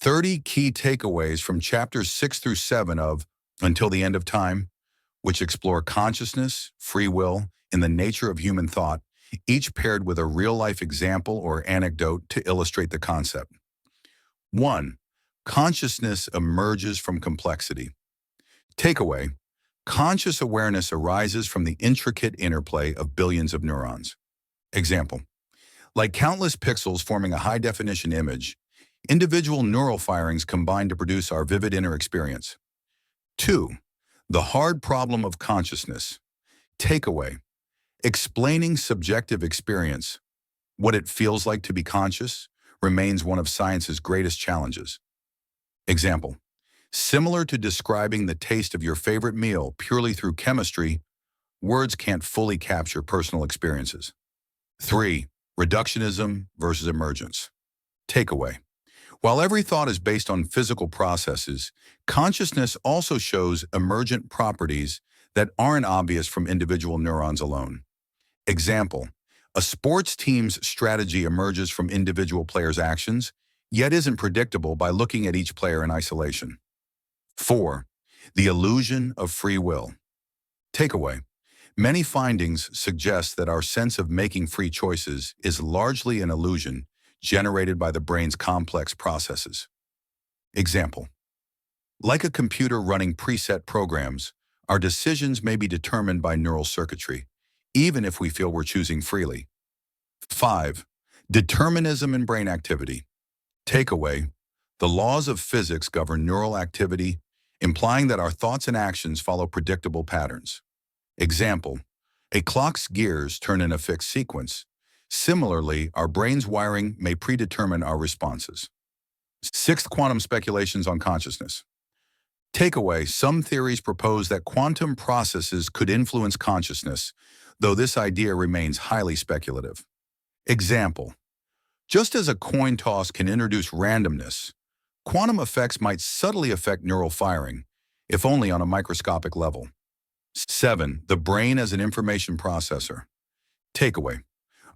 30 key takeaways from chapters 6 through 7 of Until the End of Time, which explore consciousness, free will, and the nature of human thought, each paired with a real-life example or anecdote to illustrate the concept. 1. Consciousness emerges from complexity. Takeaway: conscious awareness arises from the intricate interplay of billions of neurons. Example: like countless pixels forming a high-definition image, individual neural firings combine to produce our vivid inner experience. 2. The hard problem of consciousness. Takeaway: explaining subjective experience, what it feels like to be conscious, remains one of science's greatest challenges. Example: similar to describing the taste of your favorite meal purely through chemistry, words can't fully capture personal experiences. 3. Reductionism versus emergence. Takeaway: while every thought is based on physical processes, consciousness also shows emergent properties that aren't obvious from individual neurons alone. Example: a sports team's strategy emerges from individual players' actions, yet isn't predictable by looking at each player in isolation. 4. The illusion of free will. Takeaway: many findings suggest that our sense of making free choices is largely an illusion generated by the brain's complex processes. Example: like a computer running preset programs, our decisions may be determined by neural circuitry, even if we feel we're choosing freely. 5. Determinism in brain activity. Takeaway: the laws of physics govern neural activity, implying that our thoughts and actions follow predictable patterns. Example: a clock's gears turn in a fixed sequence. Similarly, our brain's wiring may predetermine our responses. 6th, quantum speculations on consciousness. Takeaway: some theories propose that quantum processes could influence consciousness, though this idea remains highly speculative. Example: just as a coin toss can introduce randomness, quantum effects might subtly affect neural firing, if only on a microscopic level. 7. The brain as an information processor. Takeaway: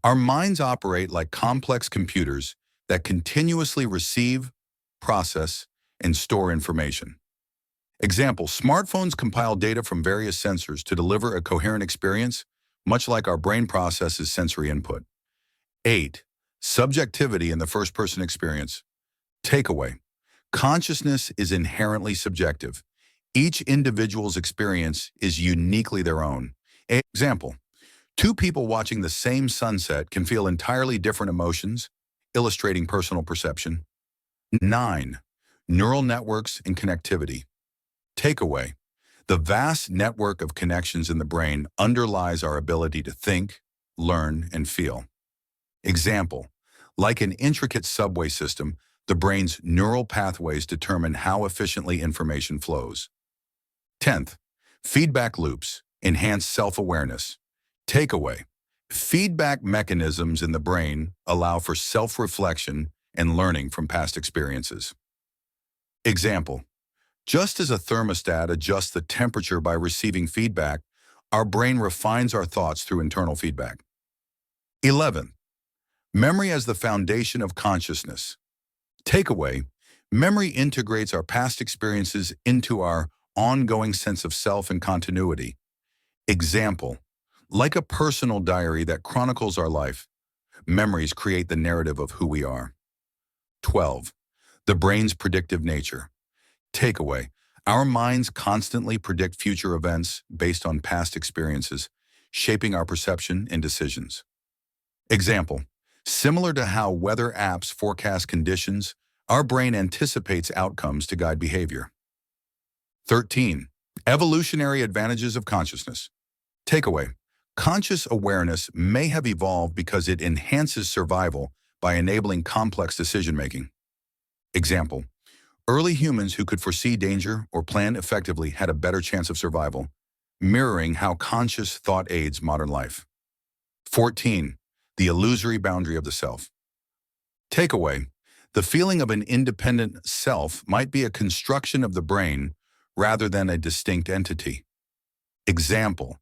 our minds operate like complex computers that continuously receive, process, and store information. Example: smartphones compile data from various sensors to deliver a coherent experience, much like our brain processes sensory input. 8. Subjectivity in the first-person experience. Takeaway: consciousness is inherently subjective. Each individual's experience is uniquely their own. Example: two people watching the same sunset can feel entirely different emotions, illustrating personal perception. 9. Neural networks and connectivity. Takeaway: the vast network of connections in the brain underlies our ability to think, learn, and feel. Example: like an intricate subway system, the brain's neural pathways determine how efficiently information flows. 10th, feedback loops, enhance self-awareness. Takeaway: feedback mechanisms in the brain allow for self-reflection and learning from past experiences. Example: just as a thermostat adjusts the temperature by receiving feedback, our brain refines our thoughts through internal feedback. 11th, memory as the foundation of consciousness. Takeaway: memory integrates our past experiences into our ongoing sense of self and continuity. Example: like a personal diary that chronicles our life, memories create the narrative of who we are. 12. The brain's predictive nature. Takeaway: our minds constantly predict future events based on past experiences, shaping our perception and decisions. Example: similar to how weather apps forecast conditions, our brain anticipates outcomes to guide behavior. 13. Evolutionary advantages of consciousness. Takeaway: conscious awareness may have evolved because it enhances survival by enabling complex decision-making. Example: early humans who could foresee danger or plan effectively had a better chance of survival, mirroring how conscious thought aids modern life. 14. The illusory boundary of the self. Takeaway: the feeling of an independent self might be a construction of the brain rather than a distinct entity. Example: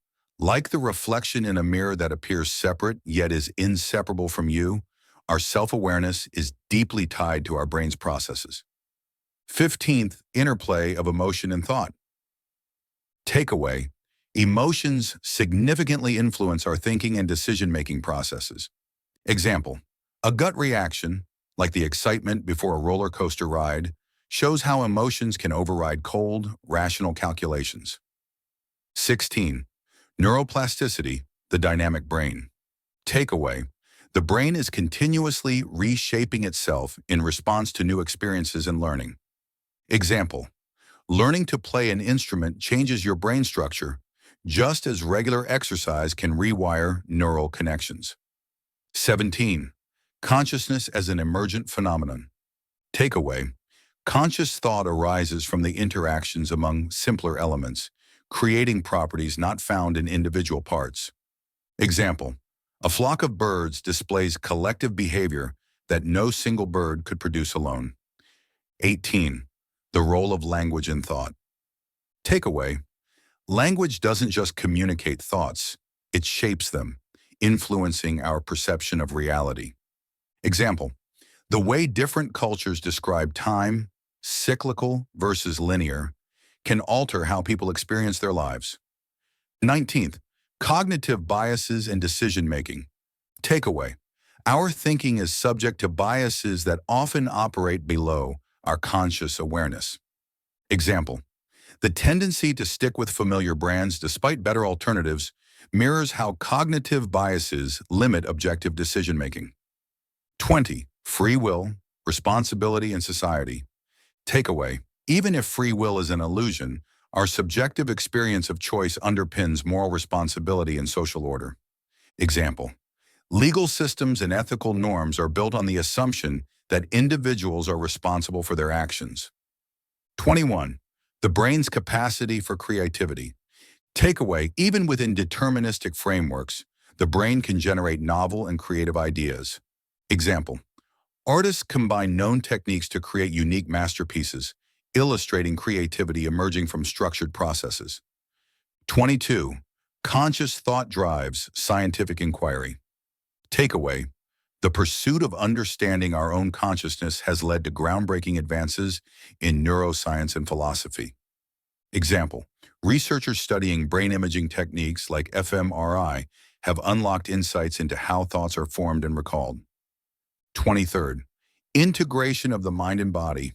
like the reflection in a mirror that appears separate yet is inseparable from you, our self-awareness is deeply tied to our brain's processes. 15th, interplay of emotion and thought. Takeaway: emotions significantly influence our thinking and decision-making processes. Example: a gut reaction, like the excitement before a roller coaster ride, shows how emotions can override cold, rational calculations. 16. Neuroplasticity, the dynamic brain. Takeaway: the brain is continuously reshaping itself in response to new experiences and learning. Example: learning to play an instrument changes your brain structure, just as regular exercise can rewire neural connections. 17. Consciousness as an emergent phenomenon. Takeaway: conscious thought arises from the interactions among simpler elements, creating properties not found in individual parts. Example: a flock of birds displays collective behavior that no single bird could produce alone. 18. The role of language in thought. Takeaway: language doesn't just communicate thoughts, it shapes them, influencing our perception of reality. Example: the way different cultures describe time, cyclical versus linear, can alter how people experience their lives. 19th, cognitive biases and decision-making. Takeaway: our thinking is subject to biases that often operate below our conscious awareness. Example: the tendency to stick with familiar brands despite better alternatives mirrors how cognitive biases limit objective decision-making. 20. Free will, responsibility, and society. Takeaway: even if free will is an illusion, our subjective experience of choice underpins moral responsibility and social order. Example: legal systems and ethical norms are built on the assumption that individuals are responsible for their actions. 21. The brain's capacity for creativity. Takeaway: even within deterministic frameworks, the brain can generate novel and creative ideas. Example: artists combine known techniques to create unique masterpieces, illustrating creativity emerging from structured processes. 22. Conscious thought drives scientific inquiry. Takeaway: the pursuit of understanding our own consciousness has led to groundbreaking advances in neuroscience and philosophy. Example: researchers studying brain imaging techniques like fMRI have unlocked insights into how thoughts are formed and recalled. 23rd, integration of the mind and body.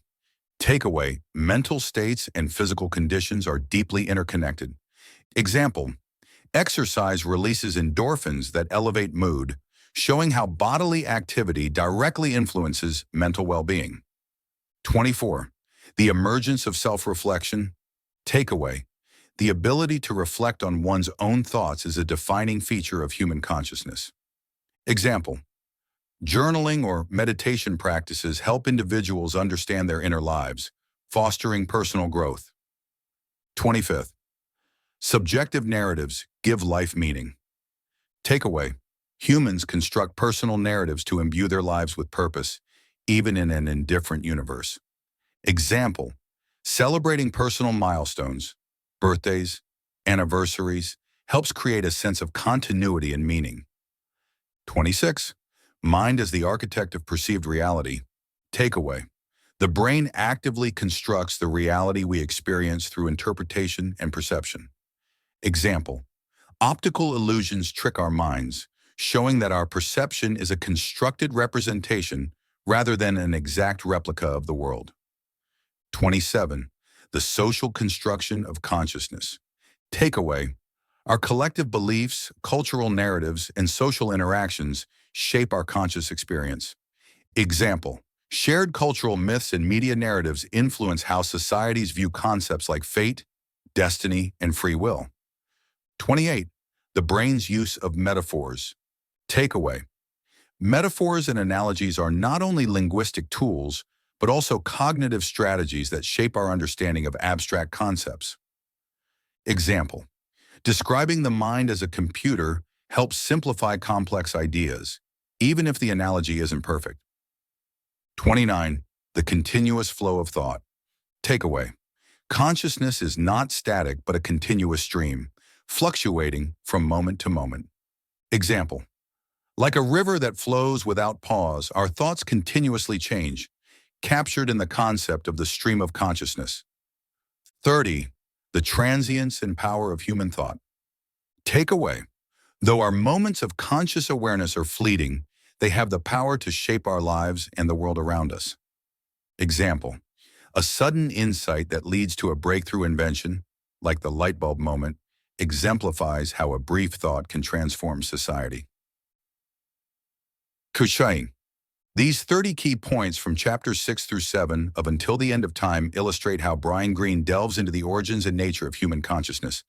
Takeaway: mental states and physical conditions are deeply interconnected. Example: exercise releases endorphins that elevate mood, showing how bodily activity directly influences mental well-being. 24. The emergence of self-reflection. Takeaway: the ability to reflect on one's own thoughts is a defining feature of human consciousness. Example: journaling or meditation practices help individuals understand their inner lives, fostering personal growth. 25th, subjective narratives give life meaning. Takeaway: humans construct personal narratives to imbue their lives with purpose, even in an indifferent universe. Example: celebrating personal milestones, birthdays, anniversaries, helps create a sense of continuity and meaning. 26. Mind as the architect of perceived reality. Takeaway: the brain actively constructs the reality we experience through interpretation and perception. Example: optical illusions trick our minds, showing that our perception is a constructed representation rather than an exact replica of the world. 27. The social construction of consciousness. Takeaway: our collective beliefs, cultural narratives, and social interactions shape our conscious experience. Example: shared cultural myths and media narratives influence how societies view concepts like fate, destiny, and free will. 28. The brain's use of metaphors. Takeaway: metaphors and analogies are not only linguistic tools, but also cognitive strategies that shape our understanding of abstract concepts. Example: describing the mind as a computer helps simplify complex ideas, even if the analogy isn't perfect. 29. The continuous flow of thought. Takeaway: consciousness is not static but a continuous stream, fluctuating from moment to moment. Example: like a river that flows without pause, our thoughts continuously change, captured in the concept of the stream of consciousness. 30. The transience and power of human thought. Takeaway. Though our moments of conscious awareness are fleeting, they have the power to shape our lives and the world around us. Example. A sudden insight that leads to a breakthrough invention, like the light bulb moment, exemplifies how a brief thought can transform society. Kushain. These 30 key points from chapters 6 through 7 of Until the End of Time illustrate how Brian Greene delves into the origins and nature of human consciousness,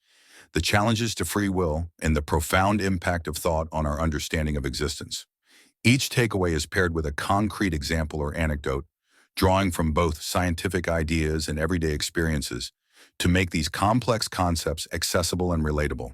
the challenges to free will, and the profound impact of thought on our understanding of existence. Each takeaway is paired with a concrete example or anecdote, drawing from both scientific ideas and everyday experiences to make these complex concepts accessible and relatable.